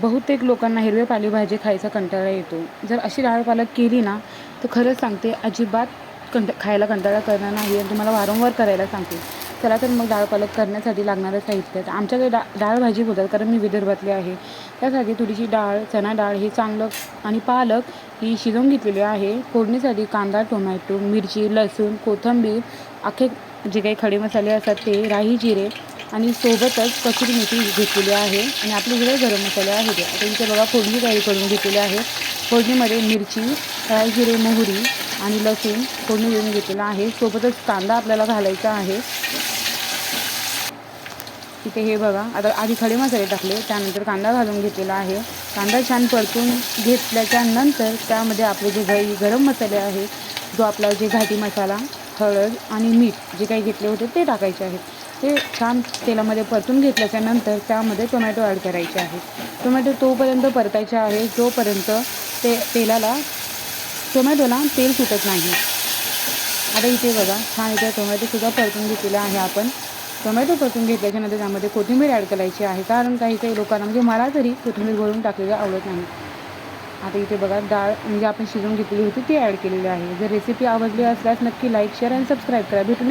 बहुतेक लोकांना हिरवे पालेभाजी खायचा कंटाळा येतो. जर अशी डाळ पालक केली ना, तर खरंच सांगते अजिबात खायला कंटाळा करणार नाही आणि तुम्हाला वारंवार करायला सांगते. चला तर मग डाळ पालक करण्यासाठी लागणारं साहित्य. तर आमच्याकडे डाळ भाजी बोलतात कारण मी विदर्भातली आहे. त्यासाठी थोडीशी डाळ, चणा डाळ हे चांगलं आणि पालक ही शिजवून घेतलेली आहे. फोडणीसाठी कांदा, टोमॅटो, मिरची, लसूण, कोथिंबीर, अख्खे जे काही खडे मसाले असतात ते, राई, जिरे आणि सोबतच कसुरी मेथी घेतलेली आहे आणि आपले जे काही गरम मसाले आहेत ते आता इथे बघा फोडणी तयारी करून घेतलेली आहे. फोडणीमध्ये मिरची, राई, जिरे, मोहरी आणि लसूण फोडणी देऊन घेतलेला आहे. सोबतच कांदा आपल्याला घालायचा आहे. इथे हे बघा आता आधी खडे मसाले टाकले, त्यानंतर कांदा घालून घेतलेला आहे. कांदा छान परतून घेतल्याच्या नंतर त्यामध्ये आपले जे काही गरम मसाले आहे, जो आपला जे घाटी मसाला, हळद आणि मीठ जे काही घेतले होते ते टाकायचे आहेत. ते छान तेलामध्ये परतून घेतल्याच्या नंतर त्यामध्ये टोमॅटो ॲड करायचे आहेत. टोमॅटो तोपर्यंत परतायचे आहे जोपर्यंत तेलाला टोमॅटोला तेल सुटत नाही. आता इथे बघा छान इथे टोमॅटोसुद्धा परतून घेतलेला आहे आपण. टोमॅटो परतून घेतल्याच्या नंतर त्यामध्ये कोथिंबीर ॲड करायची आहे, कारण काही लोकांना म्हणजे मला तरी कोथिंबीर भरून टाकलेली आवडत नाही. आता इथे बघा डाळ म्हणजे आपण शिजवून घेतलेली होती ती ॲड केलेली आहे. जर रेसिपी आवडली असल्यास नक्की लाईक, शेअर आणि सबस्क्राईब करा. भेटून